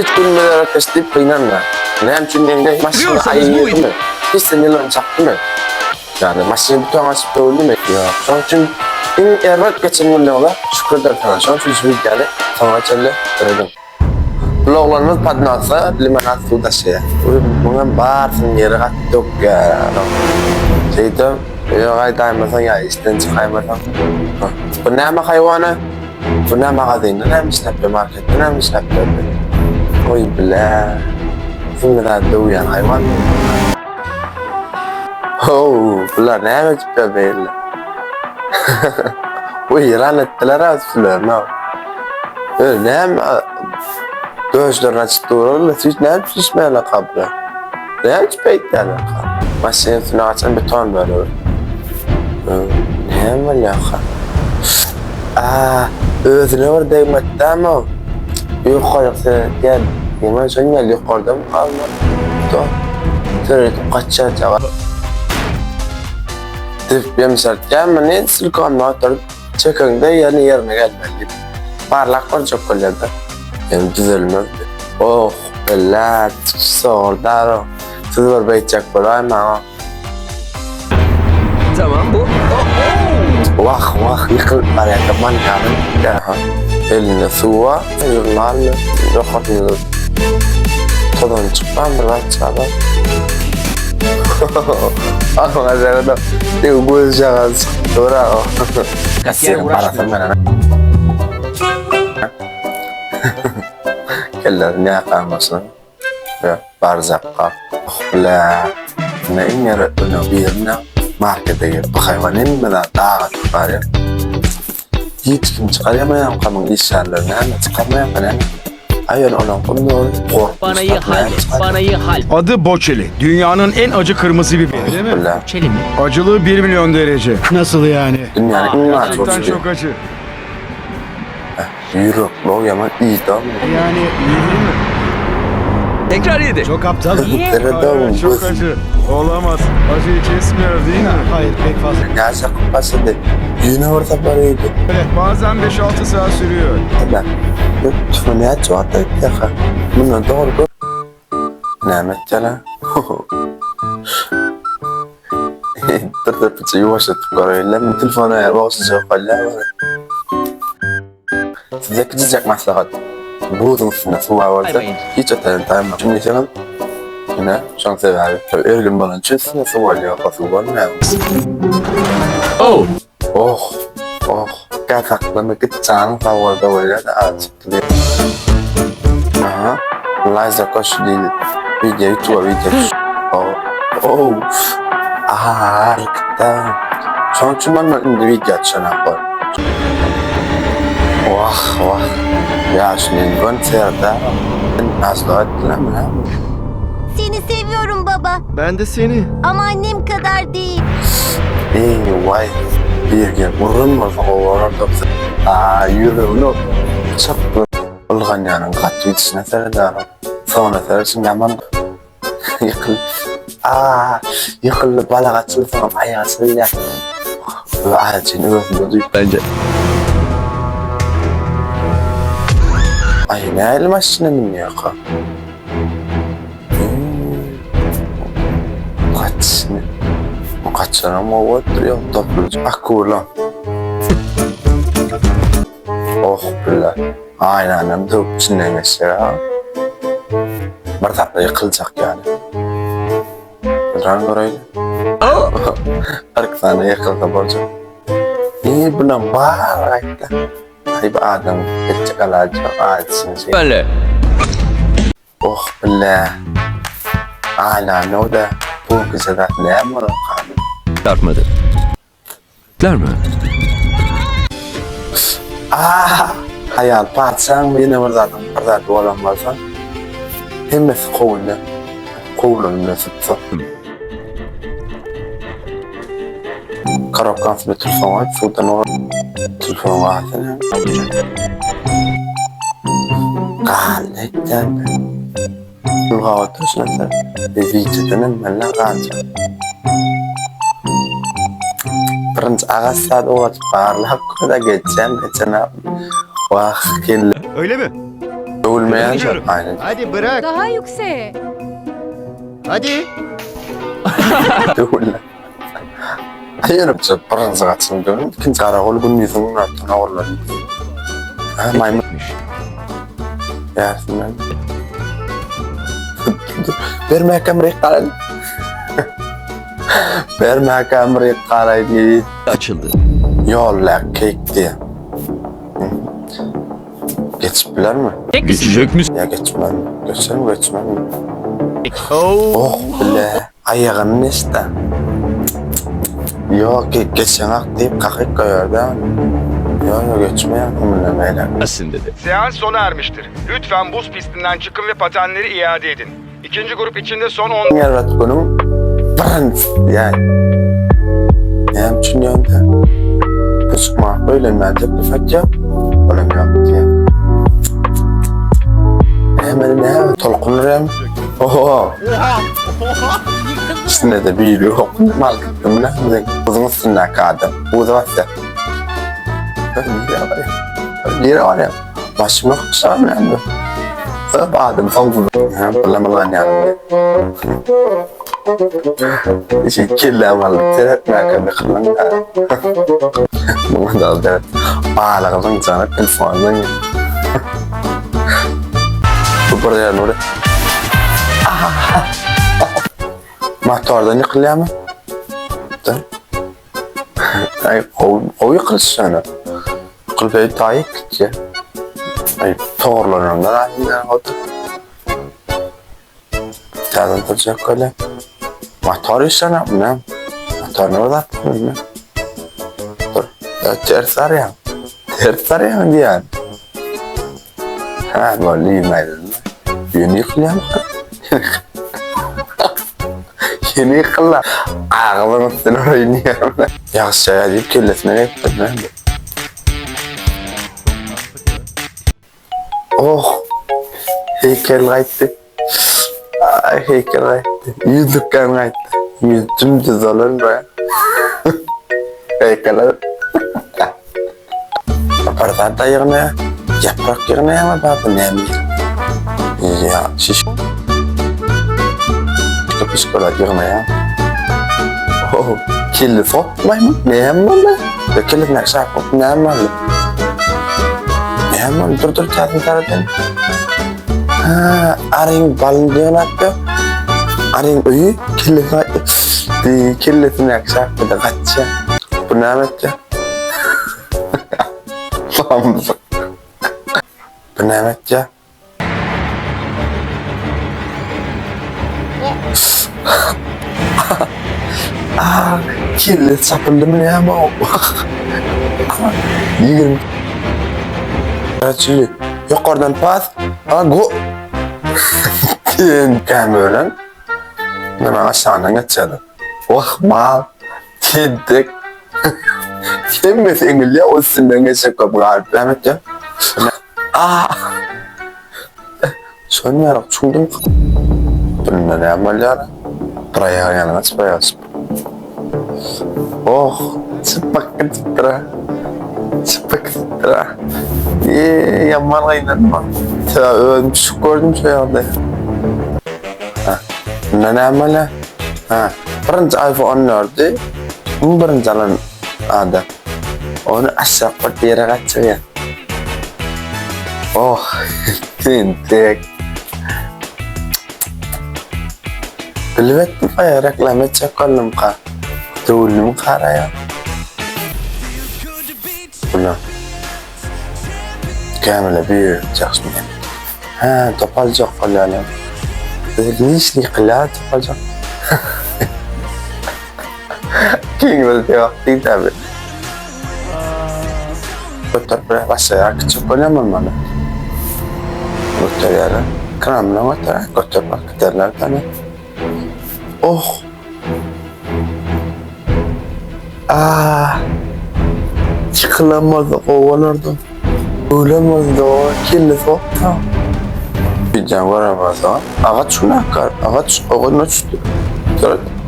Hiç gülmeler ateşleyip kıynanma. Ne için yenge maşını ayıydı mı? Hiç seneler çaktı mı? Yani maşını bütün açıp da öldü mü? Yok. Son için erbat geçirmeli ola. Şükürler sana. Son için şimdi geldi. Sana çelle. Öyle. Loğlanımız padnasa limonat su da şey. Bugün barsın yeri kat yok ya. Şeyde yok ay daymasan ya işten çıkaymasan. Bu ne ama hayvanı? Bu ne magazin? Ne mi işlep market? Ne mi işlep? Oy bile. Şimdi daha doğuyan hayvan. Oh, bunlar ne mi çıkıyor belli? Bu İran ettiler aslında. Ne? Öyle ne mi? Gözlerini açıp doğru. Hiç ne pişmeyle kablo. Ne hiç beklerler kablo. Maşinin üstüne açan beton böyle. Ne var ya? Özüne var değmekte ama yukarısı gel. Yemen sen gel yukarıda mı kalma? Dur. Söyledim kaçacak cevap. Tıp bir misal gelme silkonla oturup çıkın da yerine gelmeli. Parlak var çok kolay da. Yani düzelmez. Oh bella sorda o. Siz var bayacak kolay mı? Tamam bu. Vah yıkıl araya teman yani. Eline suva, jurnalını, dokatını todan çıkmam bir çaba. Ama mesela da bu şahıs doğru. Kasiyer uğraşmıyor. Keller ne yapamasın? Ya barzakka. La ne inere öyle birine markete girip hayvanın mı da dağıt var ya. Hiç kim çıkaramayan kamun işlerlerine çıkarmayan yani. Ayın olan bunu Banayı hal. Adı Boçeli. Dünyanın en acı kırmızı biberi. Öyle mi? Çeli mi? Acılığı 1 milyon derece. Nasıl yani? Dünyanın en acı Gerçekten şey. çok acı. Yürü, bu yaman iyi tamam mı? Yani yedi mi? Tekrar yedi. Çok aptal. Hayır, Çok acı. Olamaz. Acıyı kesmiyor değil mi? Hayır pek fazla. Neyse kupasıydı. Yine orada paraydı. Evet bazen 5-6 saat sürüyor. Tabii. Lütfen ya çoğaltı yaka. Bunu doğru bu. Neymet cana. Dur bir şey yavaşlatıp karayla. Telefonu ya bağımsız cevaplarla var. Size küçücek maslahat. Buğdun üstüne su varsa hiç ötelim tamam. Şimdi canım yine şans sever. Ergin bana çözsün su var ya su var ne? Oh. Gerçekten bir çağın favorda böyle de açıktı. Aha. Liza koşu değil. Video tuva video. Oh. Harika. Son için ben video açacağım. Vah. Ya şimdi konserde asla ettilemem. Seni seviyorum baba. Ben de seni. Ama annem kadar değil. İyi vay. Bir gün vurun mu o orada? Yürü onu. Çapı. Olgan yani katı içine serdarım. Sonra sersin yaman. Yıkıl. Yıkıldı balık açılsam ayasıyla. Ve ağacın öğründe duyup bence. Ay ne elmasının ya ka? Kaçına mı oturuyor topluca? Akula. Oh billah. Aynen de içinden mesela. Bardakla yıkılacak yani. Rank orayla. Arkasına yıkıldı borcam. İyi buna var ayda. Ay bu adam geçecek alacak ağaçsın şey. Böyle. Oh billah. Hala ne o da bu kıza da ne mi olur kanı? Çarpmadı. Klar mı? Hayal patsan yine zaten olamazsan. Hem kovulun sıksa. Karabkan bir telefon var, şuradan o telefon var. Galekten. Lügat taşınsa videodan ben la kalacağım. Prince Agasad o parlak da geçen. Vah kirli. Öyle mi? Dövülmeyen şey. Aynen. Hadi bırak. Daha yükseğe. Hadi. Dövülle. Ayırıp paranızı kaçın dövün. İkinci karakol bunun yüzünün altına olurlar. Ha maymun. Yersin ben. Verme kamerayı karayın. Verme kamerayı karayın. Açıldı. Yolla kek diye. Geçip bilir mi? Geçecek misin? Ya geçmem. Geçmem. Oh bile. Ayağın işte. Yok geçen ak deyip kakık koyar da. Yok geçmeyen umurlamayla. Aslında dedi. Seans sona ermiştir. Lütfen buz pistinden çıkın ve patenleri iade edin. İkinci grup içinde son 10... Evet bunun prens yani. Hem için yönde. Kısma böyle ben teklif edeceğim. Olamıyorum diye. Hemen ne? Tolkunurem. Oho. İçinde de büyülü yok. Mal kıttım ne? Uzun üstünden kaldım. Uzun üstünden. Lira var ya. Başıma kusam yani. Badım son vurdu. Bulamadan yani. İşte kirlemalı. Teretmeye kadar kılan da. Buna da da. Bağlığın canı telefondan ya. Bu buraya ne oluyor? Motordan yıkılıyor mu? Ay, o yıkılsana. Kılbeyi tayik gidiyor. Ay, doğrulananlar aynı otur. Tadın tutacak öyle. Motor işlene mi? Motor ne kadar mı? Dur. Ters arayan. Ters arayan diyen. Ha böyle yemeydin mi? Yeni yıkılıyor mu? Yeni yıkılıyor. Ağzının üstüne oynuyor. Yaxşı deyip kellesine gittim ben de. Oh, heykel kayıttı. Ay heykel kayıttı. Yüzlükten kayıttı. Yüzüm düz olur be. Heykeler. Apartanda yerine, yaprak yerine ama bazı ne mi? Ya şiş. Psikolog yerine ya. Oh, kirli sokmayın. Ne yapmalı? Kirli ne yapmalı? Ne yapmalı? Hemen dur tarzın. Ha, arayın balın diyor hatta. Arayın öyle kirletini yaksak bir de kaçacak. Bu ne yapacak? Tamam. Bu ne yapacak? Kirlet sapıldı mı ya bu? Yürü. Şimdi yukarıdan pas, go. Kameran, hemen aşağıdan geçelim. Oh mal, gittik. Kim mi İngilizce o üstünden geçecek kapılar, Mehmet ya. Sönmeyerek çuldum. Bununla ne yapmalı? Buraya yanına çıkıyoruz. Oh, çıpak çıtıra. Yaman kaynanma. Ölmüş gördüm şu yerde. Ne yapmalı? Birinci iPhone 14'ü. Bu birinci alan ada. Onu aşağı bir yere kaçıyor. Oh, tintik. Bilvet mi kaya reklam edecek oğlum ka? Dövülüm kara ya. Bunu kamera büyüyeceksin yani. Ha topalacak falan. Niş kıla topalacak. Kim bilir değil tabi. Götür buraya başlayarak küçük oynamam bana. Götür yarın. Kramla götür bak giderler tane. Oh. Çıkılamazdı kovalardım. Ölemezdi o kirli sokta. Bir can var ama zaman. Ağaç şuna akar. Ağaç oğlun uçtu.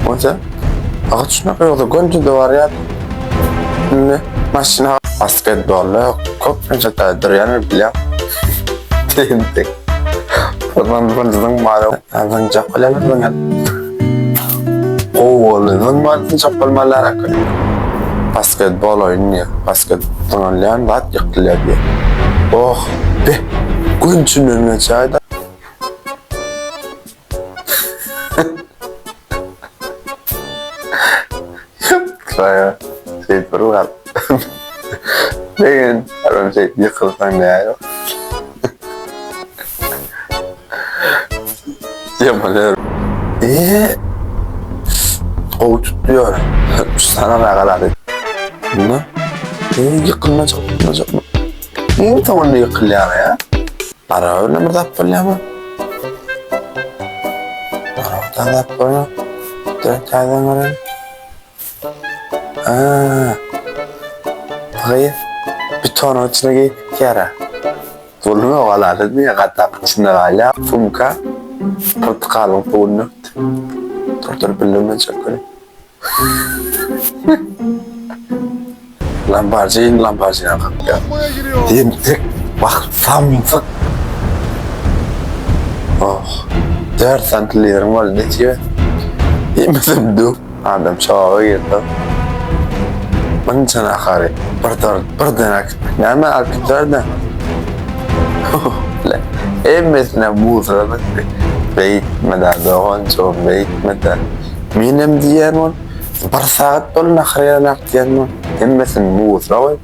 Mesela ağaç şuna akar. Yoksa gönlü de var ya. Ne? Maşına basketbolla yok. Çok önce tadır yani bile. Tintik. Bunun var. Azın çapalamadın. Oğlunun vardı çapalmalar akıllı. Basketbol oynuyor. Basketbol oynayan rahat yıkılıyor diye. Oh be. Gün içinde çayda. Kaya şey var. Ben aram şey yıkılsan ne ya? Yapalım. O tutuyor. Sana ne kadar dedi. Buna? Yıkılmayacak mı? Niye tavanla yıkılıyor ya? Para öyle mi yapılıyor mu? Para da yapılıyor. Direkt çaydan oraya. Hayır. Bir ton içine giy yara. Zulmü oğaladı diye katak içinde hala. Fumka. Portakalın puğunu. Dur bildirme çakırı. Lamborghini kalkıyor. Diyeyim tek bak famfık. Oh. 4 santilerim var ne diyor? Yemedim du. Adam çoğu girdi. Ben sana akari. Bardanak. Nerede arkadaşlardan? Emesine buzladı. Beyitmeden doğan çoğu beyitmeden. Benim diyen on. Bir saat dolu nakriyanak diyen on. Emesin buzladı.